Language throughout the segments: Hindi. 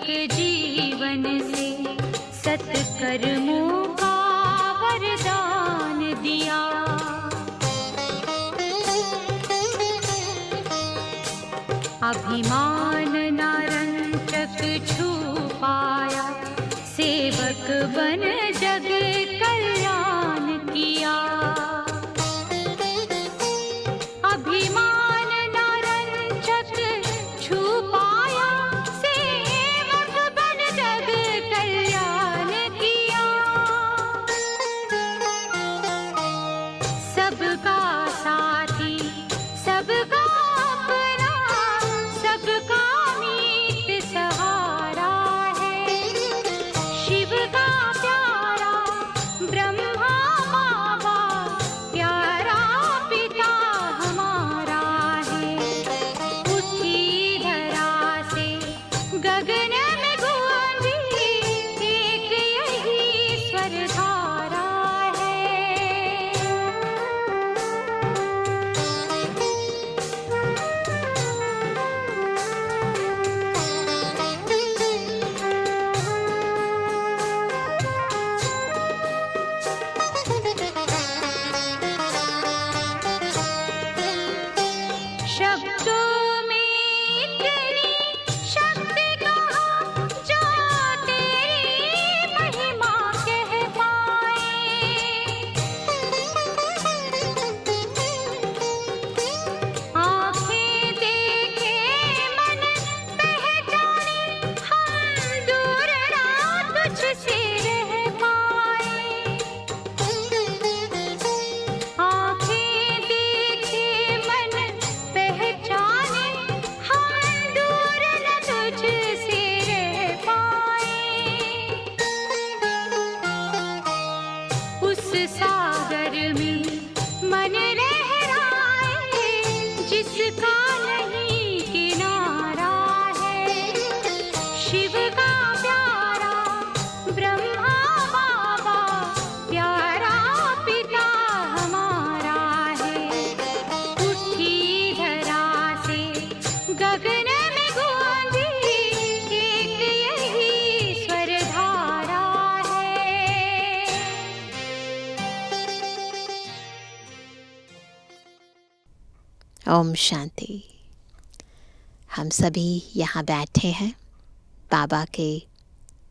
जीवन से सत्कर्मों का वरदान दिया। अभिमान नारंचक छू पाया, सेवक बन जग कल्याण किया। अभिमान नारंचक छू पाया, सेवक बन जग कल्याण किया। सबका साथी, सबका अपना, सबका मीत सहारा है। शिव का प्यारा ब्रह्मा बाबा, प्यारा पिता हमारा है। उठी धरा से गगन में गूंजी, एक यही स्वर धारा है। शब्दों में इतनी शक्ति कहाँ, जो तेरी महिमा कह पाए। आँखें देखे मन पहचाने, हम दूर ना तुझसे रह पाए। आँखें देखे मन पहचाने, हम दूर न तुझसे रह पाए। उस सागर में मन लहराए, जिसका नहीं किनारा है। शिव का प्यारा ब्रह्मा बाबा, प्यारा पिता हमारा है। उठी धरा से गगन में गूंजी, एक यही स्वर धारा है। ओम शांति। हम सभी यहाँ बैठे हैं, बाबा के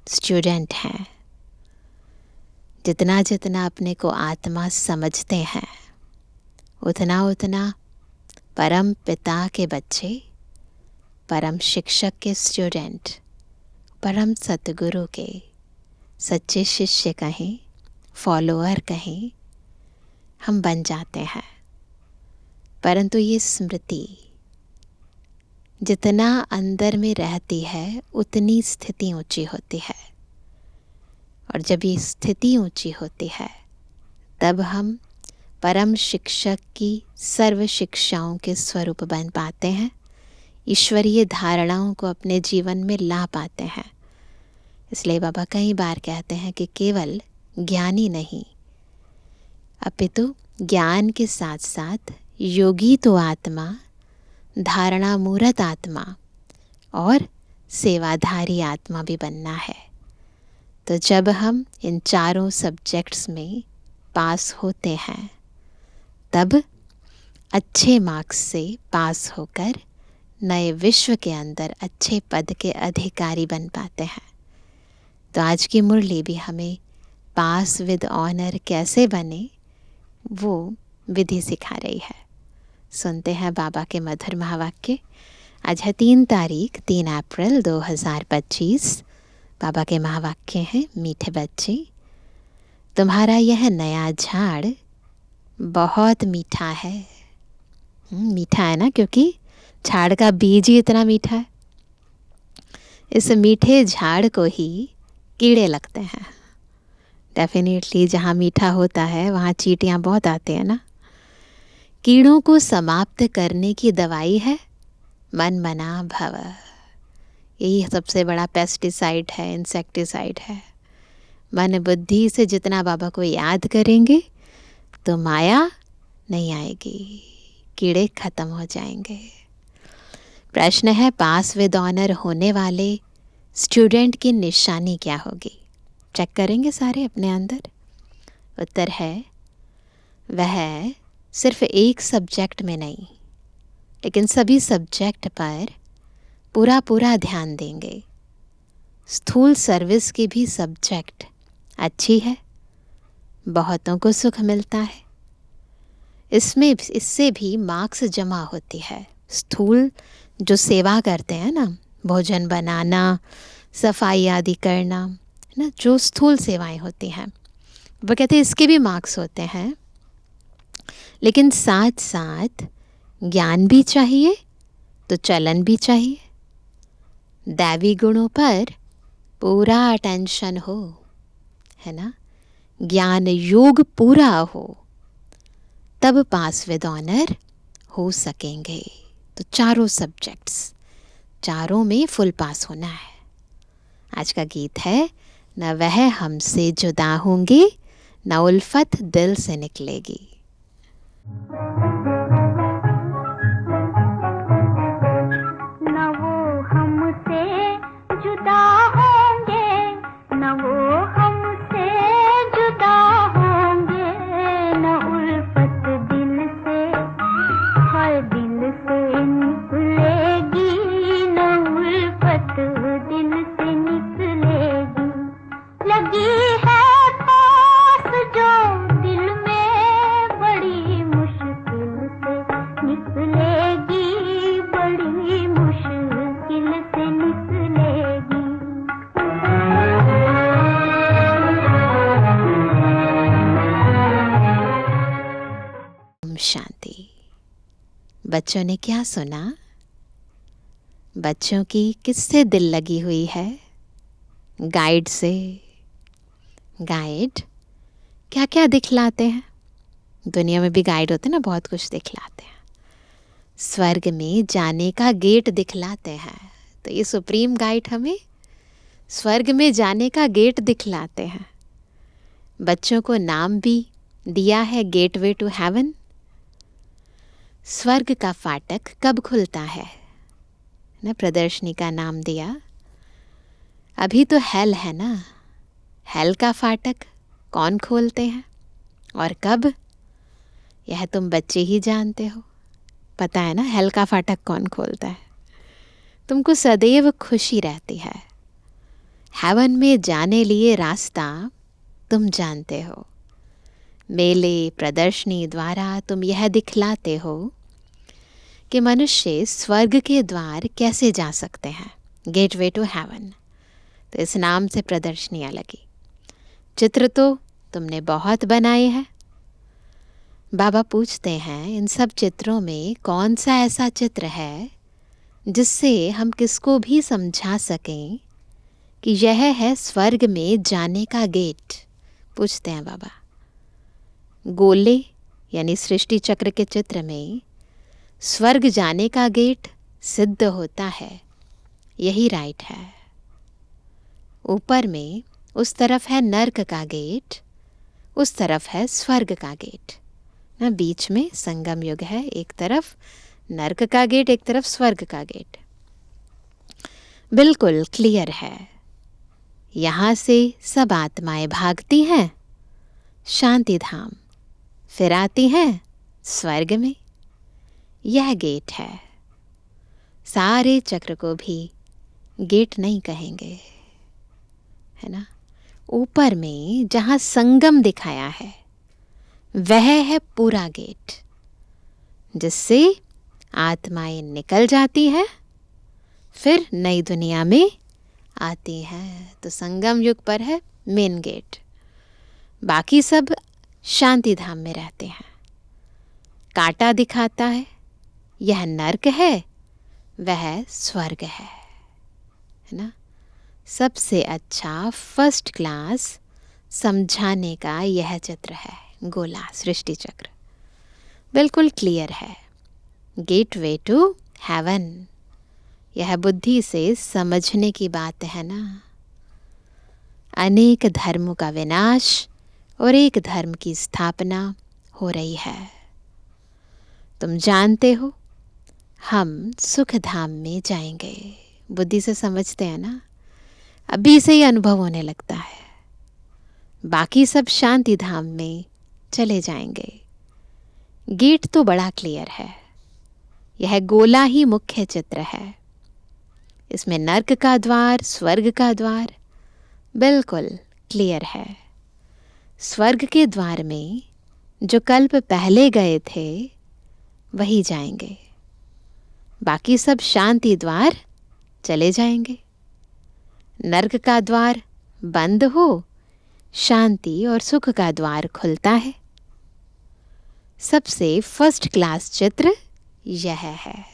स्टूडेंट हैं। जितना जितना अपने को आत्मा समझते हैं, उतना उतना परम पिता के बच्चे, परम शिक्षक के स्टूडेंट, परम सतगुरु के सच्चे शिष्य कहें, फॉलोअर कहें, हम बन जाते हैं। परंतु ये स्मृति जितना अंदर में रहती है, उतनी स्थिति ऊंची होती है। और जब ये स्थिति ऊंची होती है, तब हम परम शिक्षक की सर्व शिक्षाओं के स्वरूप बन पाते हैं, ईश्वरीय धारणाओं को अपने जीवन में ला पाते हैं। इसलिए बाबा कई बार कहते हैं कि केवल ज्ञानी नहीं, अपितु ज्ञान के साथ साथ योगी तो आत्मा, धारणा मूर्त आत्मा और सेवाधारी आत्मा भी बनना है। तो जब हम इन चारों सब्जेक्ट्स में पास होते हैं, तब अच्छे मार्क्स से पास होकर नए विश्व के अंदर अच्छे पद के अधिकारी बन पाते हैं। तो आज की मुरली भी हमें पास विद ऑनर कैसे बने, वो विधि सिखा रही है। सुनते हैं बाबा के मधुर महावाक्य। आज है 3 तारीख 3 अप्रैल 2025। बाबा के महावाक्य हैं, मीठे बच्चे, तुम्हारा यह नया झाड़ बहुत मीठा है। मीठा है ना, क्योंकि झाड़ का बीज ही इतना मीठा है। इस मीठे झाड़ को ही कीड़े लगते हैं। डेफिनेटली जहाँ मीठा होता है वहाँ चींटियाँ बहुत आते हैं ना। कीड़ों को समाप्त करने की दवाई है मन मना भव। यही सबसे बड़ा पेस्टिसाइड है, इंसेक्टिसाइड है। मन बुद्धि से जितना बाबा को याद करेंगे तो माया नहीं आएगी, कीड़े खत्म हो जाएंगे। प्रश्न है, पास विद ऑनर होने वाले स्टूडेंट की निशानी क्या होगी? चेक करेंगे सारे अपने अंदर। उत्तर है वह सिर्फ एक सब्जेक्ट में नहीं, लेकिन सभी सब्जेक्ट पर पूरा पूरा ध्यान देंगे। स्थूल सर्विस की भी सब्जेक्ट अच्छी है, बहुतों को सुख मिलता है, इससे भी मार्क्स जमा होती है। स्थूल जो सेवा करते हैं ना, भोजन बनाना, सफाई आदि करना, है ना, जो स्थूल सेवाएं होती हैं, वो कहते हैं इसके भी मार्क्स होते हैं। लेकिन साथ साथ ज्ञान भी चाहिए तो चलन भी चाहिए। दैवी गुणों पर पूरा अटेंशन हो, है ना, ज्ञान योग पूरा हो, तब पास विद ऑनर हो सकेंगे। तो चारों सब्जेक्ट्स, चारों में फुल पास होना है। आज का गीत है न वह हमसे जुदा होंगे, न उल्फत दिल से निकलेगी। न वो हमसे जुदा होंगे, न वो हमसे जुदा होंगे, न उल्फत दिल से, हर दिल से निकलेगी, न उल्फत दिल से निकलेगी। लगी है पास जो दिल में, बड़ी मुश्किल से निकलेगी, बड़ी मुश्किल से निकलेगी। ओम शांति। बच्चों ने क्या सुना? बच्चों की किससे दिल लगी हुई है? गाइड से। गाइड क्या क्या दिखलाते हैं? दुनिया में भी गाइड होते हैं ना, बहुत कुछ दिखलाते हैं। स्वर्ग में जाने का गेट दिखलाते हैं। तो ये सुप्रीम गाइड हमें स्वर्ग में जाने का गेट दिखलाते हैं। बच्चों को नाम भी दिया है गेटवे टू हेवन। स्वर्ग का फाटक कब खुलता है ना, प्रदर्शनी का नाम दिया। अभी तो हेल है ना, हेल का फाटक कौन खोलते हैं और कब, यह तुम बच्चे ही जानते हो। पता है ना हेल का फाटक कौन खोलता है? तुमको सदैव खुशी रहती है। हेवन में जाने लिए रास्ता तुम जानते हो। मेले प्रदर्शनी द्वारा तुम यह दिखलाते हो कि मनुष्य स्वर्ग के द्वार कैसे जा सकते हैं, गेटवे टू हेवन। तो इस नाम से प्रदर्शनियाँ लगी। चित्र तो तुमने बहुत बनाए हैं। बाबा पूछते हैं इन सब चित्रों में कौन सा ऐसा चित्र है जिससे हम किसको भी समझा सकें कि यह है स्वर्ग में जाने का गेट। पूछते हैं बाबा। गोले यानी सृष्टि चक्र के चित्र में स्वर्ग जाने का गेट सिद्ध होता है, यही राइट है। ऊपर में उस तरफ है नर्क का गेट, उस तरफ है स्वर्ग का गेट ना, बीच में संगम युग है। एक तरफ नर्क का गेट, एक तरफ स्वर्ग का गेट। बिल्कुल क्लियर है। यहाँ से सब आत्माएं भागती हैं शांति धाम, फिर आती हैं स्वर्ग में। यह गेट है। सारे चक्र को भी गेट नहीं कहेंगे, है ना। ऊपर में जहाँ संगम दिखाया है वह है पूरा गेट, जिससे आत्माएं निकल जाती है, फिर नई दुनिया में आती हैं। तो संगम युग पर है मेन गेट, बाकी सब शांति धाम में रहते हैं। कांटा दिखाता है, यह नर्क है, वह स्वर्ग है ना। सबसे अच्छा फर्स्ट क्लास समझाने का यह चित्र है, गोला सृष्टि चक्र। बिल्कुल क्लियर है। गेटवे टू हेवन, यह बुद्धि से समझने की बात है ना। अनेक धर्मों का विनाश और एक धर्म की स्थापना हो रही है। तुम जानते हो हम सुख धाम में जाएंगे। बुद्धि से समझते हैं ना, अभी से ही अनुभव होने लगता है। बाकी सब शांति धाम में चले जाएंगे। गेट तो बड़ा क्लियर है। यह गोला ही मुख्य चित्र है। इसमें नर्क का द्वार, स्वर्ग का द्वार बिल्कुल क्लियर है। स्वर्ग के द्वार में जो कल्प पहले गए थे वही जाएंगे। बाकी सब शांति द्वार चले जाएंगे। नर्क का द्वार बंद हो, शांति और सुख का द्वार खुलता है। सबसे फर्स्ट क्लास चित्र यह है।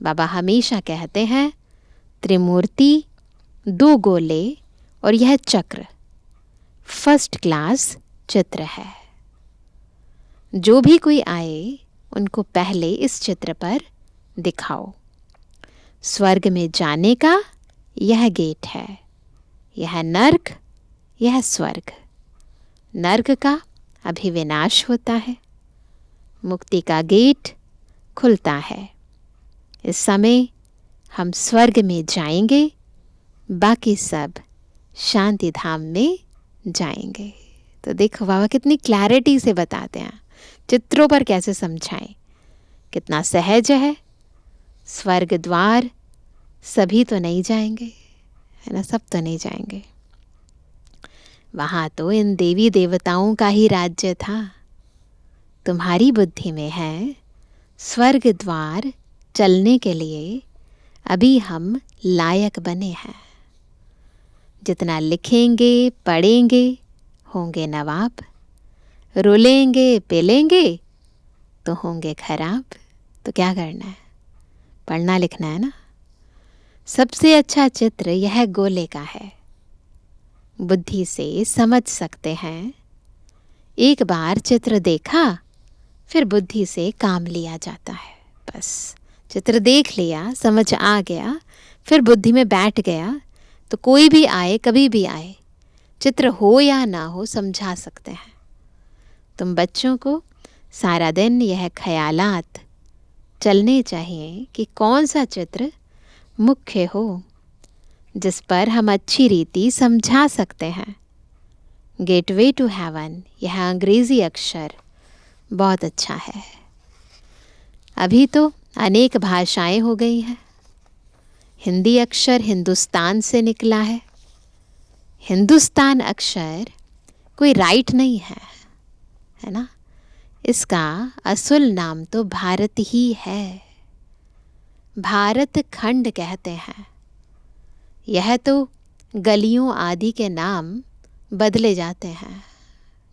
बाबा हमेशा कहते हैं त्रिमूर्ति, 2 गोले और यह चक्र फर्स्ट क्लास चित्र है। जो भी कोई आए उनको पहले इस चित्र पर दिखाओ। स्वर्ग में जाने का यह गेट है। यह नर्क, यह स्वर्ग। नर्क का अभी विनाश होता है, मुक्ति का गेट खुलता है। इस समय हम स्वर्ग में जाएंगे, बाकी सब शांति धाम में जाएंगे। तो देखो बाबा कितनी क्लैरिटी से बताते हैं, चित्रों पर कैसे समझाएं, कितना सहज है। स्वर्ग द्वार सभी तो नहीं जाएंगे, है ना, सब तो नहीं जाएंगे। वहाँ तो इन देवी देवताओं का ही राज्य था। तुम्हारी बुद्धि में है स्वर्ग द्वार चलने के लिए अभी हम लायक बने हैं। जितना लिखेंगे पढ़ेंगे होंगे नवाब, रुलेंगे पिलेंगे तो होंगे खराब। तो क्या करना है, पढ़ना लिखना है ना। सबसे अच्छा चित्र यह गोले का है। बुद्धि से समझ सकते हैं। एक बार चित्र देखा फिर बुद्धि से काम लिया जाता है। बस चित्र देख लिया, समझ आ गया, फिर बुद्धि में बैठ गया तो कोई भी आए, कभी भी आए, चित्र हो या ना हो, समझा सकते हैं। तुम बच्चों को सारा दिन यह ख्यालात चलने चाहिए कि कौन सा चित्र मुख्य हो, जिस पर हम अच्छी रीति समझा सकते हैं। गेटवे टू हेवन, यह अंग्रेजी अक्षर बहुत अच्छा है। अभी तो अनेक भाषाएं हो गई हैं। हिंदी अक्षर हिंदुस्तान से निकला है। हिंदुस्तान अक्षर कोई राइट नहीं है ना। इसका असुल नाम तो भारत ही है। भारत खंड कहते हैं। यह तो गलियों आदि के नाम बदले जाते हैं।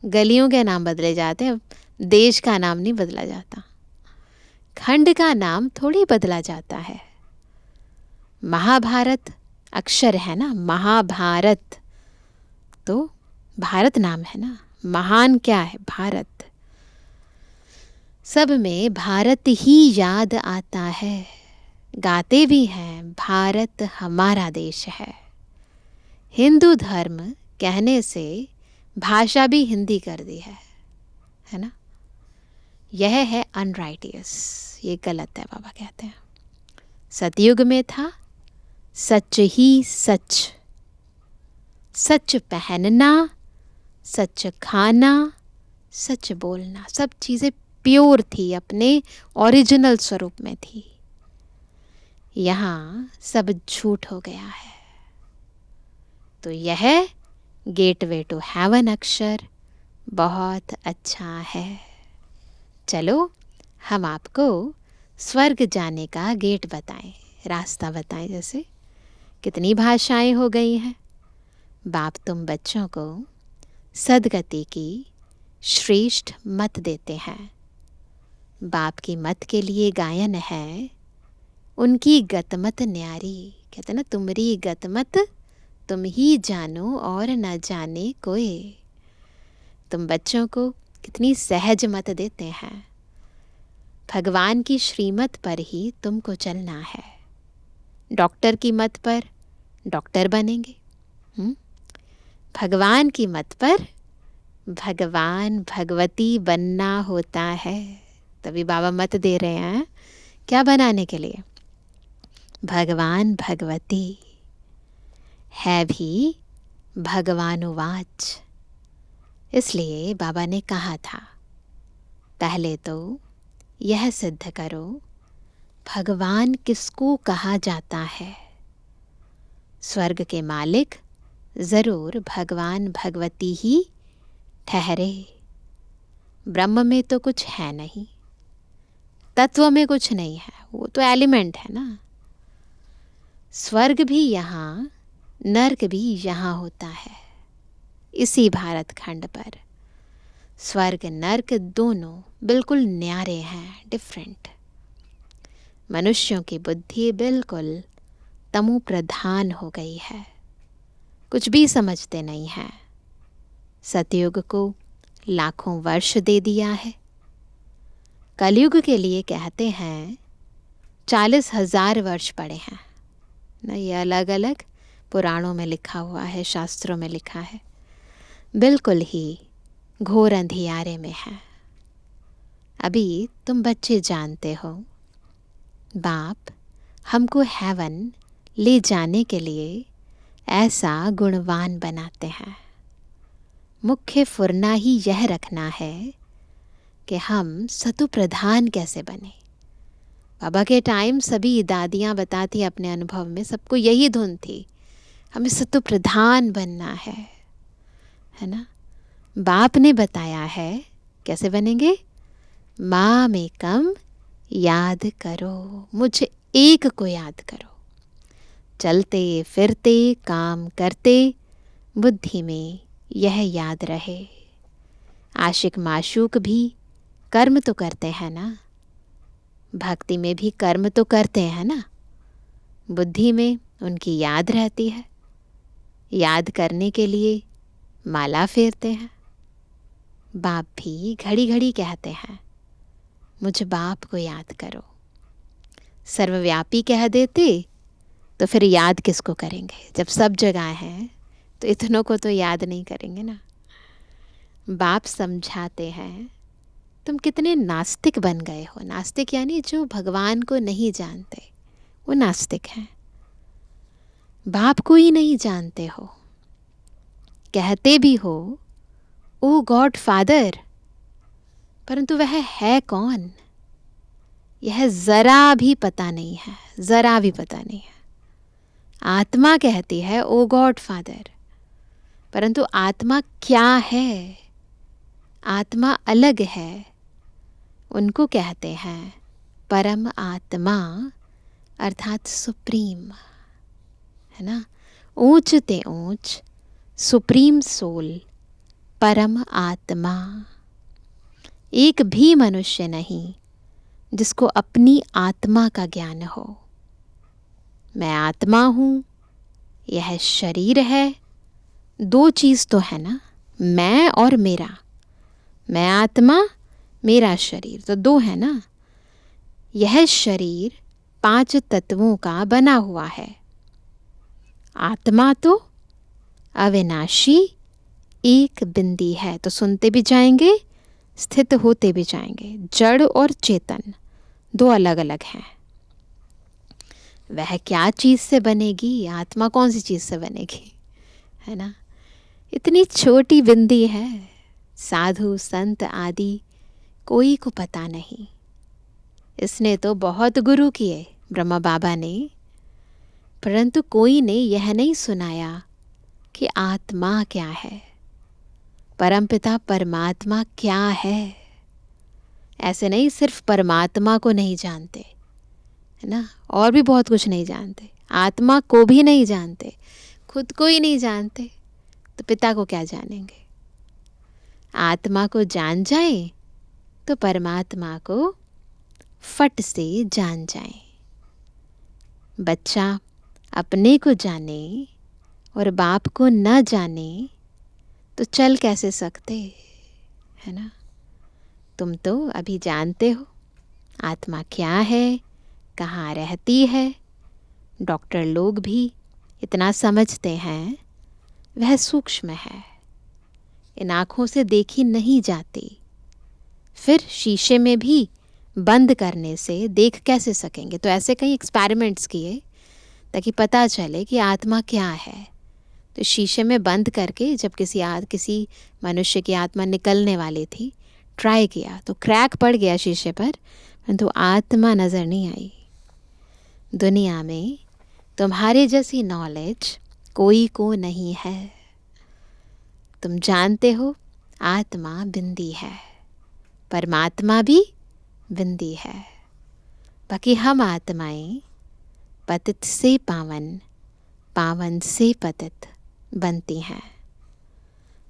गलियों के नाम बदले जाते हैं, देश का नाम नहीं बदला जाता। खंड का नाम थोड़ी बदला जाता है। महाभारत अक्षर है ना, महाभारत तो भारत नाम है ना। महान क्या है, भारत। सब में भारत ही याद आता है। गाते भी हैं भारत हमारा देश है। हिंदू धर्म कहने से भाषा भी हिंदी कर दी है ना। यह है अनराइटियस, ये गलत है। बाबा कहते हैं सतयुग में था सच ही सच। सच पहनना, सच खाना, सच बोलना, सब चीज़ें प्योर थी, अपने ओरिजिनल स्वरूप में थी। यहाँ सब झूठ हो गया है। तो यह गेटवे टू हेवन अक्षर बहुत अच्छा है। चलो हम आपको स्वर्ग जाने का गेट बताएं, रास्ता बताएं। जैसे कितनी भाषाएं हो गई हैं। बाप तुम बच्चों को सदगति की श्रेष्ठ मत देते हैं। बाप की मत के लिए गायन है, उनकी गतमत न्यारी। कहते ना, तुमरी गतमत तुम ही जानो और न जाने कोई। तुम बच्चों को कितनी सहज मत देते हैं। भगवान की श्रीमत पर ही तुमको चलना है। डॉक्टर की मत पर डॉक्टर बनेंगे। भगवान की मत पर भगवान भगवती बनना होता है। तभी बाबा मत दे रहे हैं क्या बनाने के लिए, भगवान भगवती। है भी भगवानुवाच। इसलिए बाबा ने कहा था, पहले तो यह सिद्ध करो भगवान किसको कहा जाता है। स्वर्ग के मालिक जरूर भगवान भगवती ही ठहरे। ब्रह्म में तो कुछ है नहीं, तत्व में कुछ नहीं है, वो तो एलिमेंट है ना। स्वर्ग भी यहाँ, नर्क भी यहाँ होता है, इसी भारत खंड पर। स्वर्ग नर्क दोनों बिल्कुल न्यारे हैं, डिफरेंट। मनुष्यों की बुद्धि बिल्कुल तमो प्रधान हो गई है, कुछ भी समझते नहीं हैं। सतयुग को लाखों वर्ष दे दिया है। कलयुग के लिए कहते हैं 40,000 वर्ष पड़े हैं ना। ये अलग अलग पुराणों में लिखा हुआ है, शास्त्रों में लिखा है। बिल्कुल ही घोर अंधियारे में है। अभी तुम बच्चे जानते हो, बाप हमको हेवन ले जाने के लिए ऐसा गुणवान बनाते हैं। मुख्य फुरना ही यह रखना है कि हम सतु प्रधान कैसे बने। बाबा के टाइम सभी दादियाँ बताती अपने अनुभव में, सबको यही धुन थी, हमें सतु प्रधान बनना है ना। बाप ने बताया है कैसे बनेंगे। माम एकम याद करो, मुझे एक को याद करो। चलते फिरते काम करते बुद्धि में यह याद रहे। आशिक माशूक भी कर्म तो करते हैं ना, भक्ति में भी कर्म तो करते हैं ना। बुद्धि में उनकी याद रहती है, याद करने के लिए माला फेरते हैं। बाप भी घड़ी घड़ी कहते हैं, मुझे बाप को याद करो। सर्वव्यापी कह देते तो फिर याद किसको करेंगे। जब सब जगह हैं तो इतनों को तो याद नहीं करेंगे ना। बाप समझाते हैं, तुम कितने नास्तिक बन गए हो। नास्तिक यानी जो भगवान को नहीं जानते, वो नास्तिक हैं। बाप को ही नहीं जानते हो, कहते भी हो ओ गॉड फादर, परंतु वह है कौन, यह जरा भी पता नहीं है, जरा भी पता नहीं है। आत्मा कहती है ओ गॉड फादर, परंतु आत्मा क्या है, आत्मा अलग है। उनको कहते हैं परम आत्मा, अर्थात सुप्रीम, है ना। ऊंच ते ऊंच सुप्रीम सोल, परम आत्मा। एक भी मनुष्य नहीं जिसको अपनी आत्मा का ज्ञान हो। मैं आत्मा हूँ, यह शरीर है, दो चीज़ तो है ना, मैं और मेरा। मैं आत्मा, मेरा शरीर, तो दो है ना। यह शरीर 5 तत्वों का बना हुआ है। आत्मा तो अविनाशी एक बिंदी है, तो सुनते भी जाएंगे, स्थित होते भी जाएंगे। जड़ और चेतन दो अलग अलग हैं। वह क्या चीज़ से बनेगी, आत्मा कौन सी चीज़ से बनेगी, है ना। इतनी छोटी बिंदी है, साधु संत आदि कोई को पता नहीं। इसने तो बहुत गुरु किए ब्रह्मा बाबा ने, परंतु कोई ने यह नहीं सुनाया कि आत्मा क्या है, परमपिता परमात्मा क्या है। ऐसे नहीं सिर्फ परमात्मा को नहीं जानते, है ना, और भी बहुत कुछ नहीं जानते। आत्मा को भी नहीं जानते, खुद को ही नहीं जानते, तो पिता को क्या जानेंगे। आत्मा को जान जाए तो परमात्मा को फट से जान जाए। बच्चा अपने को जाने और बाप को न जाने तो चल कैसे सकते, है ना। तुम तो अभी जानते हो आत्मा क्या है, कहाँ रहती है। डॉक्टर लोग भी इतना समझते हैं, वह सूक्ष्म है, इन आँखों से देखी नहीं जाती। फिर शीशे में भी बंद करने से देख कैसे सकेंगे। तो ऐसे कई एक्सपेरिमेंट्स किए ताकि पता चले कि आत्मा क्या है। तो शीशे में बंद करके जब किसी मनुष्य की आत्मा निकलने वाली थी, ट्राई किया तो क्रैक पड़ गया शीशे पर, परंतु आत्मा नज़र नहीं आई। दुनिया में तुम्हारे जैसी नॉलेज कोई को नहीं है। तुम जानते हो आत्मा बिंदी है, परमात्मा भी बिंदी है। बाकी हम आत्माएं पतित से पावन, पावन से पतित बनती हैं।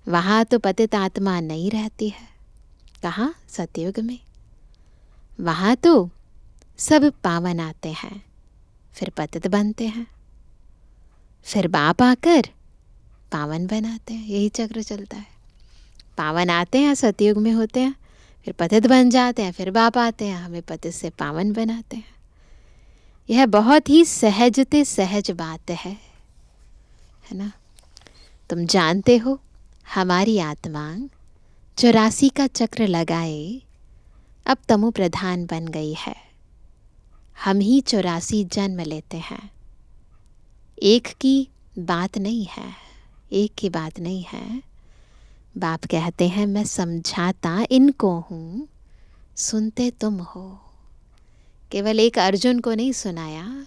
वहाँ तो पतित आत्मा नहीं रहती है। कहाँ? सतयुग में। वहाँ तो सब पावन आते हैं, फिर पतित बनते हैं, फिर बाप आकर पावन बनाते हैं। यही चक्र चलता है। पावन आते हैं, सतयुग में होते हैं, फिर पतित बन जाते हैं, फिर बाप आते हैं, हमें पतित से पावन बनाते हैं। यह बहुत ही सहजते सहज बात है ना। तुम जानते हो हमारी आत्मा 84 का चक्र लगाए अब तमो प्रधान बन गई है। हम ही 84 जन्म लेते हैं। एक की बात नहीं है, एक की बात नहीं है। बाप कहते हैं मैं समझाता इनको हूँ, सुनते तुम हो। केवल एक अर्जुन को नहीं सुनाया,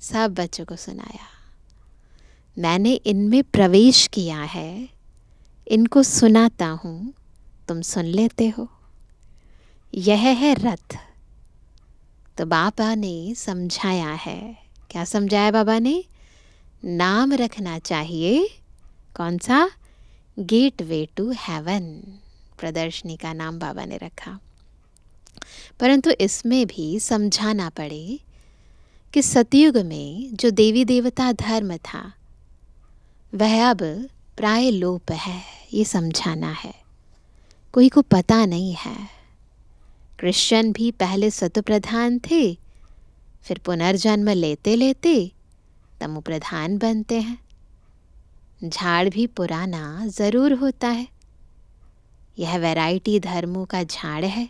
सब बच्चों को सुनाया। मैंने इनमें प्रवेश किया है, इनको सुनाता हूँ, तुम सुन लेते हो। यह है रथ। तो बाबा ने समझाया है। क्या समझाया बाबा ने? नाम रखना चाहिए। कौन सा? Gateway to heaven. प्रदर्शनी का नाम बाबा ने रखा। परंतु इसमें भी समझाना पड़े कि सतयुग में जो देवी देवता धर्म था वह अब प्राय लोप है। ये समझाना है। कोई को पता नहीं है। क्रिश्चियन भी पहले सत्व प्रधान थे, फिर पुनर्जन्म लेते लेते तमो प्रधान बनते हैं। झाड़ भी पुराना ज़रूर होता है। यह वैरायटी धर्मों का झाड़ है।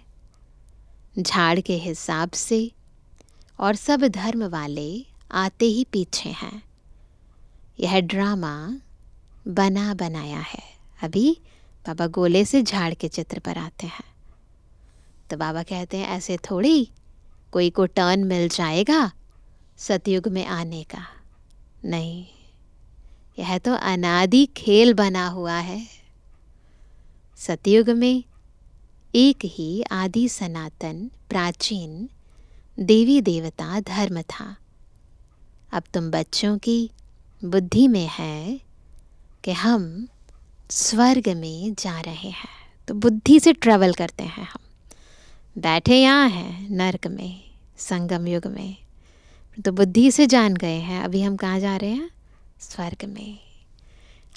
झाड़ के हिसाब से और सब धर्म वाले आते ही पीछे हैं। यह ड्रामा बना बनाया है। अभी बाबा गोले से झाड़ के चित्र पर आते हैं तो बाबा कहते हैं ऐसे थोड़ी कोई को टर्न मिल जाएगा सतयुग में आने का। नहीं, यह तो अनादि खेल बना हुआ है। सतयुग में एक ही आदि सनातन प्राचीन देवी देवता धर्म था। अब तुम बच्चों की बुद्धि में है कि हम स्वर्ग में जा रहे हैं, तो बुद्धि से ट्रैवल करते हैं। हम बैठे यहाँ हैं नर्क में, संगम युग में, तो बुद्धि से जान गए हैं अभी हम कहाँ जा रहे हैं? स्वर्ग में।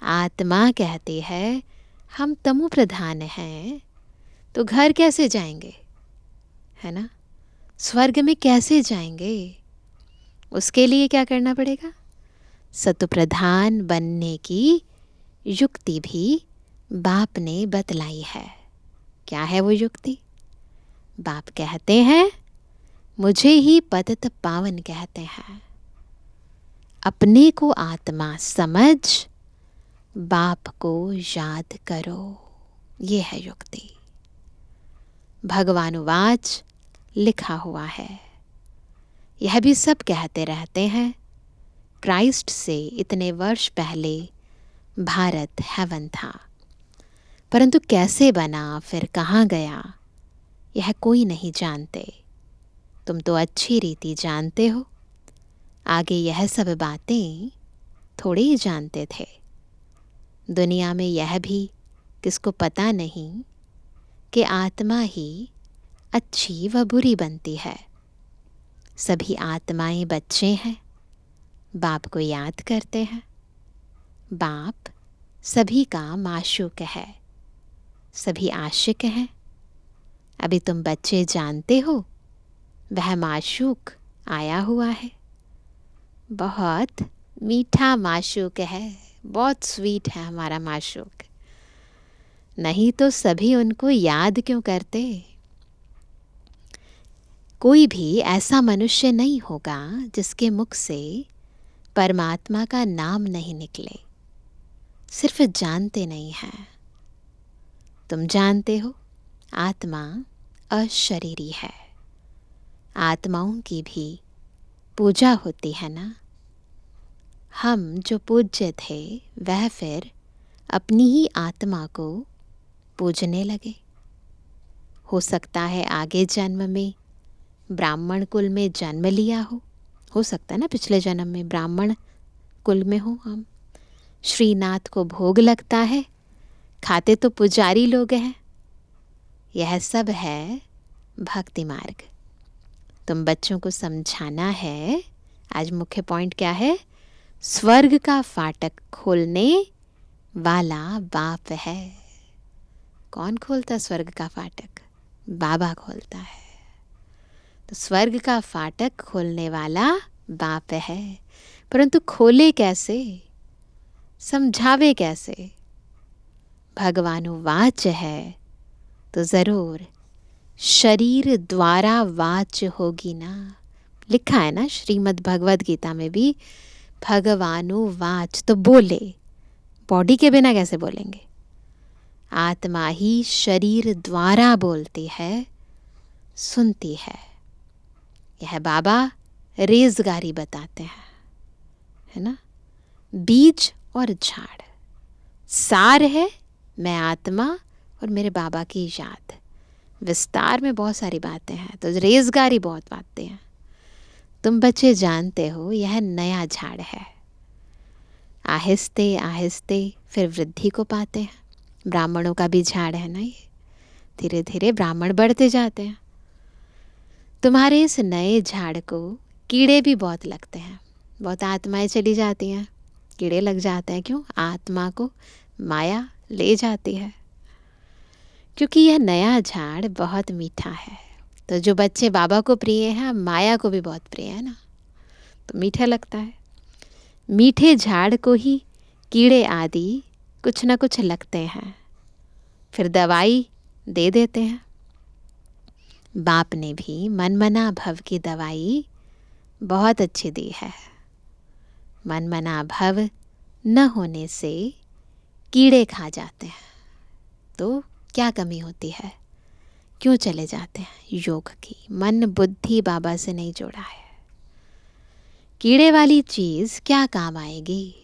आत्मा कहती है हम तमो प्रधान हैं, तो घर कैसे जाएंगे? है ना? स्वर्ग में कैसे जाएंगे? उसके लिए क्या करना पड़ेगा? सत्व प्रधान बनने की युक्ति भी बाप ने बतलाई है। क्या है वो युक्ति? बाप कहते हैं मुझे ही पतित पावन कहते हैं। अपने को आत्मा समझ बाप को याद करो। ये है युक्ति। भगवानुवाच लिखा हुआ है। यह भी सब कहते रहते हैं क्राइस्ट से इतने वर्ष पहले भारत हेवन था, परंतु कैसे बना, फिर कहाँ गया, यह कोई नहीं जानते। तुम तो अच्छी रीति जानते हो। आगे यह सब बातें थोड़े ही जानते थे। दुनिया में यह भी किसको पता नहीं कि आत्मा ही अच्छी व बुरी बनती है। सभी आत्माएं बच्चे हैं, बाप को याद करते हैं। बाप सभी का माशूक है, सभी आशिक हैं। अभी तुम बच्चे जानते हो वह माशूक आया हुआ है। बहुत मीठा माशूक है, बहुत स्वीट है हमारा माशूक। नहीं तो सभी उनको याद क्यों करते? कोई भी ऐसा मनुष्य नहीं होगा जिसके मुख से परमात्मा का नाम नहीं निकले। सिर्फ जानते नहीं हैं। तुम जानते हो आत्मा अशरीरी है। आत्माओं की भी पूजा होती है ना। हम जो पूज्य थे वह फिर अपनी ही आत्मा को पूजने लगे। हो सकता है आगे जन्म में ब्राह्मण कुल में जन्म लिया हो सकता है ना पिछले जन्म में ब्राह्मण कुल में हो हम। श्रीनाथ को भोग लगता है, खाते तो पुजारी लोग हैं। यह सब है भक्ति मार्ग। तुम बच्चों को समझाना है। आज मुख्य पॉइंट क्या है? स्वर्ग का फाटक खोलने वाला बाप है। कौन खोलता स्वर्ग का फाटक? बाबा खोलता है। तो स्वर्ग का फाटक खोलने वाला बाप है, परंतु खोले कैसे, समझावे कैसे? भगवानुवाच है तो जरूर शरीर द्वारा वाच होगी ना। लिखा है ना श्रीमद् भगवद गीता में भी, भगवानुवाच तो बोले, बॉडी के बिना कैसे बोलेंगे? आत्मा ही शरीर द्वारा बोलती है, सुनती है। यह बाबा रेजगारी बताते हैं, है ना। बीज और झाड़, सार है मैं आत्मा और मेरे बाबा की याद। विस्तार में बहुत सारी बातें हैं, तो रेजगारी बहुत बातें हैं। तुम बच्चे जानते हो यह नया झाड़ है। आहिस्ते आहिस्ते फिर वृद्धि को पाते हैं। ब्राह्मणों का भी झाड़ है ना ये, धीरे धीरे ब्राह्मण बढ़ते जाते हैं। तुम्हारे इस नए झाड़ को कीड़े भी बहुत लगते हैं, बहुत आत्माएं चली जाती हैं, कीड़े लग जाते हैं। क्यों? आत्मा को माया ले जाती है, क्योंकि यह नया झाड़ बहुत मीठा है। तो जो बच्चे बाबा को प्रिय हैं, माया को भी बहुत प्रिय है ना, तो मीठा लगता है। मीठे झाड़ को ही कीड़े आदि कुछ न कुछ लगते हैं, फिर दवाई दे देते हैं। बाप ने भी मनमना भव की दवाई बहुत अच्छी दी है। मनमना भव न होने से कीड़े खा जाते हैं, तो क्या कमी होती है? क्यों चले जाते हैं? योग की। मन बुद्धि बाबा से नहीं जोड़ा है। कीड़े वाली चीज़ क्या काम आएगी?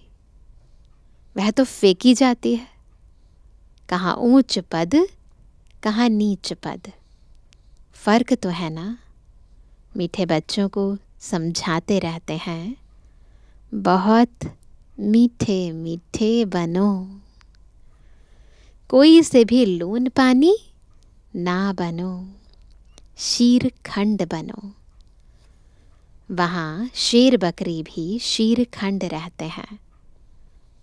वह तो फेंकी जाती है। कहाँ ऊंच पद, कहाँ नीच पद, फर्क तो है ना। मीठे बच्चों को समझाते रहते हैं, बहुत मीठे मीठे बनो, कोई से भी लून पानी ना बनो, शीर खंड बनो। वहाँ शेर बकरी भी शीर खंड रहते हैं,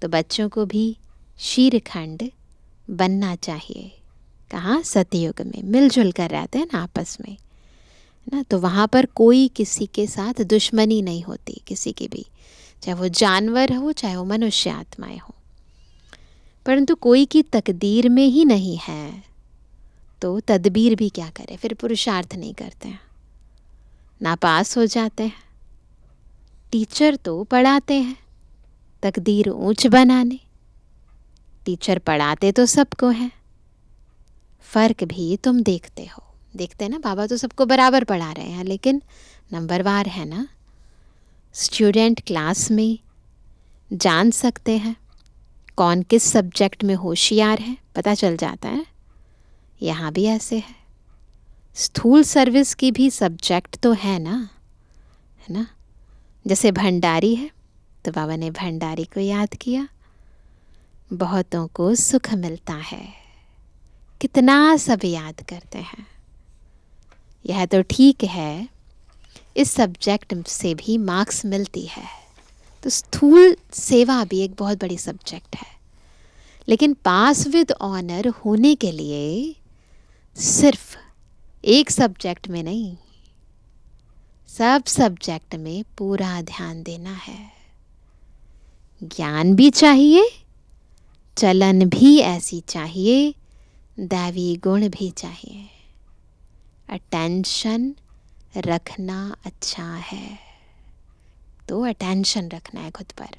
तो बच्चों को भी शीर खंड बनना चाहिए। कहाँ? सतयुग में मिलजुल कर रहते हैं ना आपस में ना, तो वहाँ पर कोई किसी के साथ दुश्मनी नहीं होती, किसी की भी, चाहे वो जानवर हो चाहे वो मनुष्य आत्माएं हो। परंतु कोई की तकदीर में ही नहीं है, तो तदबीर भी क्या करे? फिर पुरुषार्थ नहीं करते हैं, नापास हो जाते हैं। टीचर तो पढ़ाते हैं तकदीर ऊंच बनाने, टीचर पढ़ाते तो सबको है। फर्क भी तुम देखते हो, देखते हैं ना। बाबा तो सबको बराबर पढ़ा रहे हैं, लेकिन नंबरवार है ना। स्टूडेंट क्लास में जान सकते हैं कौन किस सब्जेक्ट में होशियार है, पता चल जाता है। यहाँ भी ऐसे है। स्थूल सर्विस की भी सब्जेक्ट तो है ना, है ना। जैसे भंडारी है, तो बाबा ने भंडारी को याद किया। बहुतों को सुख मिलता है, कितना सब याद करते हैं। यह तो ठीक है, इस सब्जेक्ट से भी मार्क्स मिलती है, तो स्थूल सेवा भी एक बहुत बड़ी सब्जेक्ट है। लेकिन पास विद ऑनर होने के लिए सिर्फ एक सब्जेक्ट में नहीं, सब सब्जेक्ट में पूरा ध्यान देना है। ज्ञान भी चाहिए, चलन भी ऐसी चाहिए, दैवी गुण भी चाहिए। अटेंशन रखना अच्छा है, तो अटेंशन रखना है खुद पर।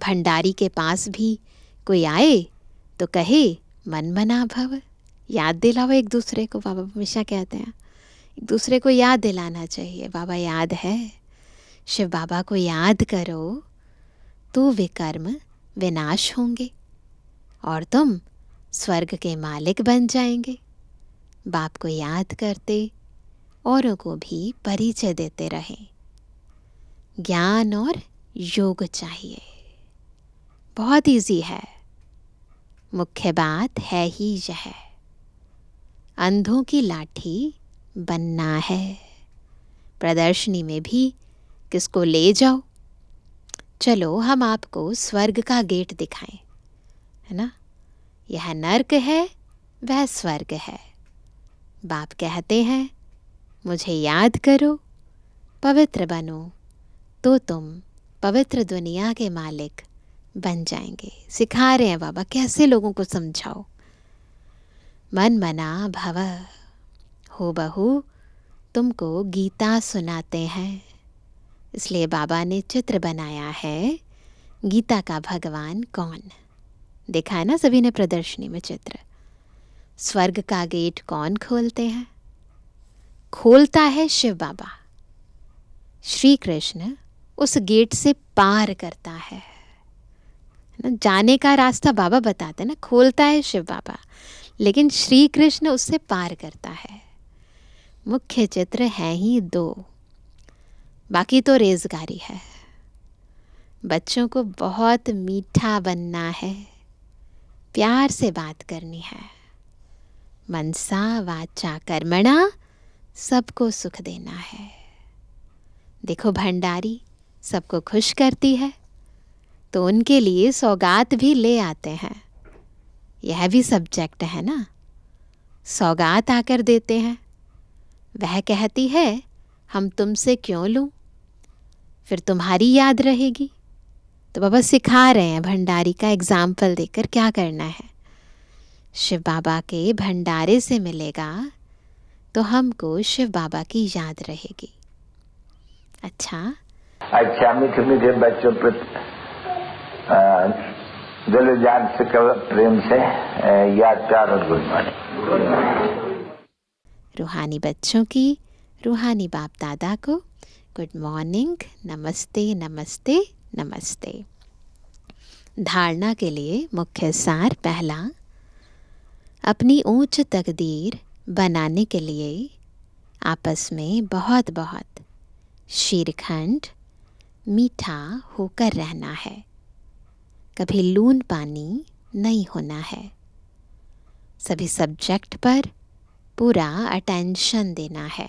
भंडारी के पास भी कोई आए तो कहे मन मना भव। याद दिलाओ एक दूसरे को, बाबा हमेशा कहते हैं एक दूसरे को याद दिलाना चाहिए। बाबा याद है, शिव बाबा को याद करो तो विकर्म विनाश होंगे और तुम स्वर्ग के मालिक बन जाएंगे। बाप को याद करते औरों को भी परिचय देते रहें। ज्ञान और योग चाहिए, बहुत इजी है। मुख्य बात है ही यह, अंधों की लाठी बनना है। प्रदर्शनी में भी किसको ले जाओ, चलो हम आपको स्वर्ग का गेट दिखाएं, है ना। यह नर्क है, वह स्वर्ग है। बाप कहते हैं मुझे याद करो, पवित्र बनो तो तुम पवित्र दुनिया के मालिक बन जाएंगे। सिखा रहे हैं बाबा कैसे लोगों को समझाओ। मन मना भव, हो बहू तुमको गीता सुनाते हैं, इसलिए बाबा ने चित्र बनाया है गीता का भगवान कौन। देखा है ना सभी ने प्रदर्शनी में चित्र। स्वर्ग का गेट कौन खोलते हैं? खोलता है शिव बाबा। श्री कृष्ण उस गेट से पार करता है ना, जाने का रास्ता बाबा बताते हैं ना, खोलता है शिव बाबा, लेकिन श्री कृष्ण उससे पार करता है। मुख्य चित्र हैं ही दो, बाकी तो रेजगारी है। बच्चों को बहुत मीठा बनना है, प्यार से बात करनी है। मनसा वाचा कर्मणा, सबको सुख देना है। देखो भंडारी सबको खुश करती है तो उनके लिए सौगात भी ले आते हैं। यह भी सब्जेक्ट है ना, सौगात आकर देते हैं। वह कहती है हम तुमसे क्यों लूं, फिर तुम्हारी याद रहेगी। तो बाबा सिखा रहे हैं भंडारी का एग्जाम्पल देकर क्या करना है। शिव बाबा के भंडारे से मिलेगा तो हमको शिव बाबा की याद रहेगी। अच्छा मीठे मीठे बच्चों पर दिल जान से प्रेम से याद प्यार और गुड मॉर्निंग। रूहानी बच्चों की रूहानी बाप दादा को गुड मॉर्निंग, नमस्ते नमस्ते नमस्ते। धारणा के लिए मुख्य सार पहला, अपनी ऊंच तकदीर बनाने के लिए आपस में बहुत बहुत शीरखंड मीठा होकर रहना है। कभी लून पानी नहीं होना है। सभी सब्जेक्ट पर पूरा अटेंशन देना है।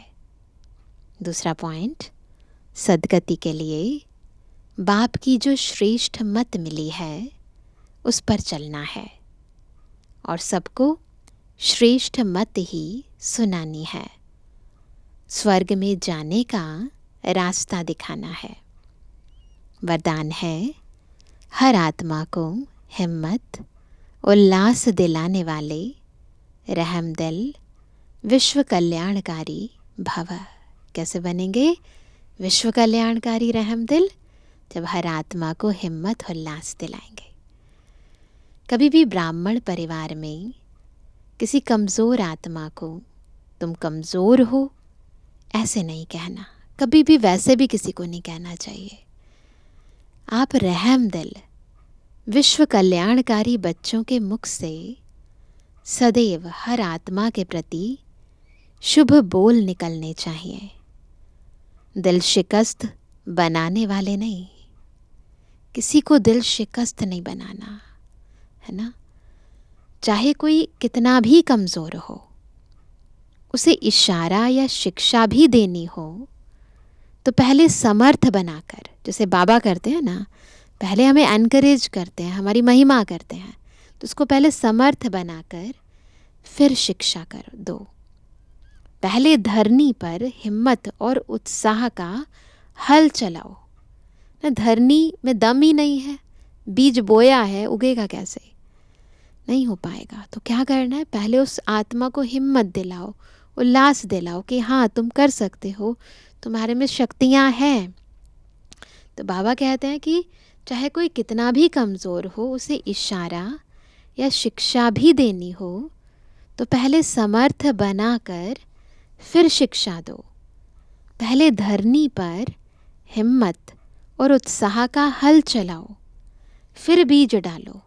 दूसरा पॉइंट, सदगति के लिए बाप की जो श्रेष्ठ मत मिली है उस पर चलना है और सबको श्रेष्ठ मत ही सुनानी है। स्वर्ग में जाने का रास्ता दिखाना है। वरदान है हर आत्मा को हिम्मत उल्लास दिलाने वाले रहमदिल विश्व कल्याणकारी भव। कैसे बनेंगे विश्व कल्याणकारी रहमदिल? जब हर आत्मा को हिम्मत उल्लास दिलाएंगे। कभी भी ब्राह्मण परिवार में किसी कमज़ोर आत्मा को तुम कमज़ोर हो ऐसे नहीं कहना, कभी भी वैसे भी किसी को नहीं कहना चाहिए। आप रहमदिल विश्व कल्याणकारी बच्चों के मुख से सदैव हर आत्मा के प्रति शुभ बोल निकलने चाहिए। दिल शिकस्त बनाने वाले नहीं, किसी को दिल शिकस्त नहीं बनाना, है ना। चाहे कोई कितना भी कमज़ोर हो, उसे इशारा या शिक्षा भी देनी हो तो पहले समर्थ बनाकर, जैसे बाबा करते हैं ना, पहले हमें एनकरेज करते हैं, हमारी महिमा करते हैं, तो उसको पहले समर्थ बनाकर फिर शिक्षा कर दो। पहले धरनी पर हिम्मत और उत्साह का हल चलाओ ना। धरनी में दम ही नहीं है, बीज बोया है, उगेगा कैसे? नहीं हो पाएगा। तो क्या करना है, पहले उस आत्मा को हिम्मत दिलाओ, उल्लास दिलाओ कि हाँ तुम कर सकते हो, तुम्हारे में शक्तियाँ हैं। तो बाबा कहते हैं कि चाहे कोई कितना भी कमज़ोर हो, उसे इशारा या शिक्षा भी देनी हो तो पहले समर्थ बनाकर फिर शिक्षा दो। पहले धरनी पर हिम्मत और उत्साह का हल चलाओ, फिर बीज डालो,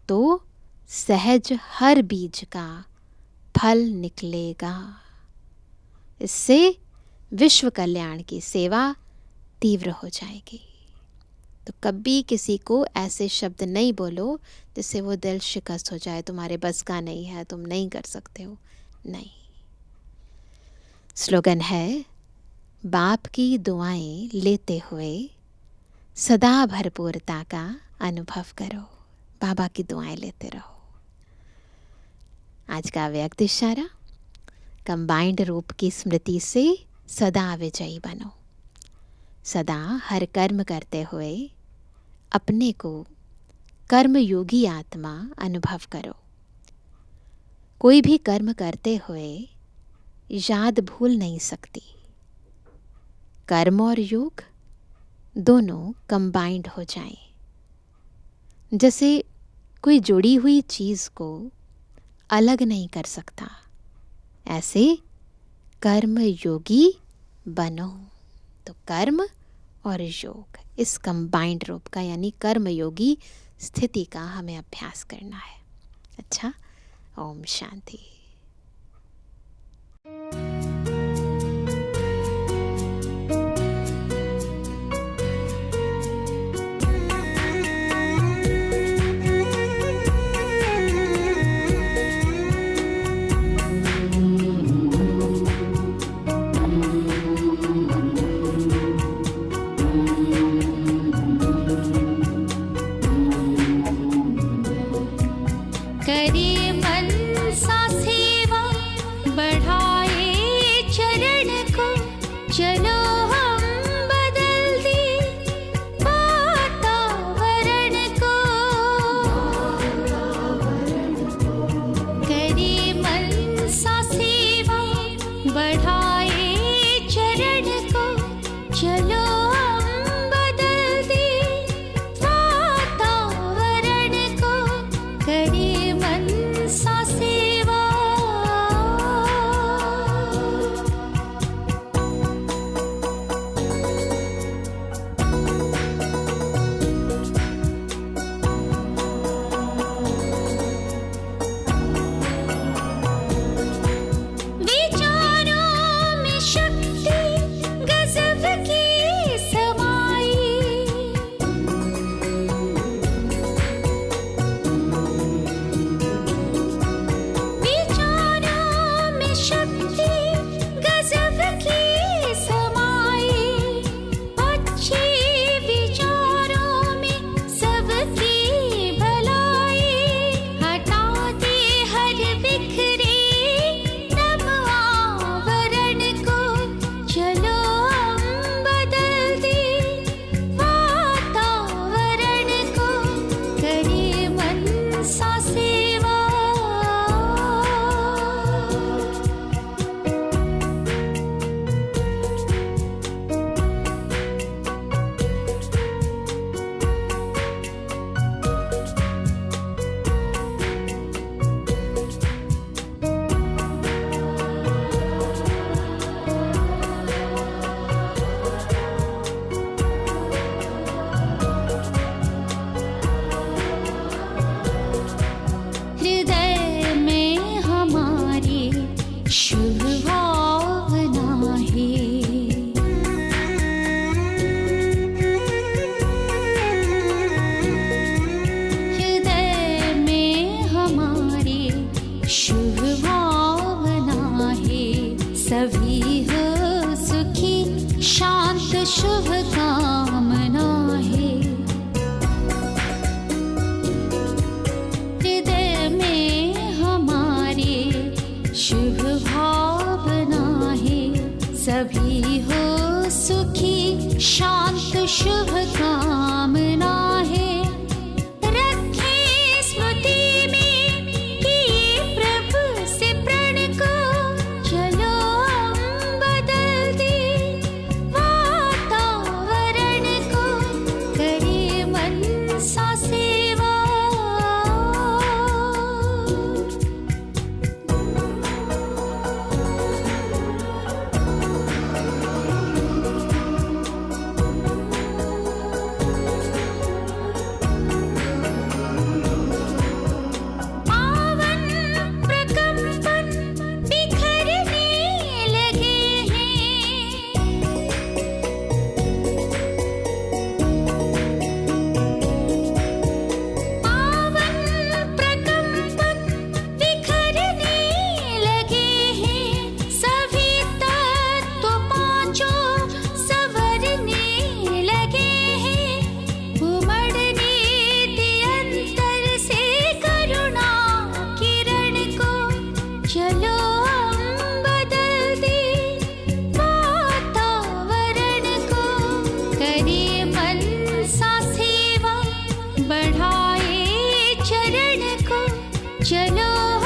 तो सहज हर बीज का फल निकलेगा। इससे विश्व कल्याण की सेवा तीव्र हो जाएगी। तो कभी किसी को ऐसे शब्द नहीं बोलो जिससे वो दिल शिकस्त हो जाए, तुम्हारे बस का नहीं है, तुम नहीं कर सकते हो। नहीं। स्लोगन है, बाप की दुआएं लेते हुए सदा भरपूरता का अनुभव करो। बाबा की दुआएं लेते रहो। आज का व्यक्त इशारा, कंबाइंड रूप की स्मृति से सदा विजयी बनो। सदा हर कर्म करते हुए अपने को कर्मयोगी आत्मा अनुभव करो। कोई भी कर्म करते हुए याद भूल नहीं सकती। कर्म और योग दोनों कंबाइंड हो जाएं। जैसे कोई जुड़ी हुई चीज़ को अलग नहीं कर सकता, ऐसे कर्म योगी बनो। तो कर्म और योग, इस कंबाइंड रूप का यानी कर्म योगी स्थिति का हमें अभ्यास करना है। अच्छा, ओम शांति। करे मन सा सेवा, बढ़ाए चरण को, चलो हम बदल दे वातावरण को। करे मन सा सेवा, बढ़ाए चरण को, चलो हम बदल दे वातावरण को। करे मन चरण को चलो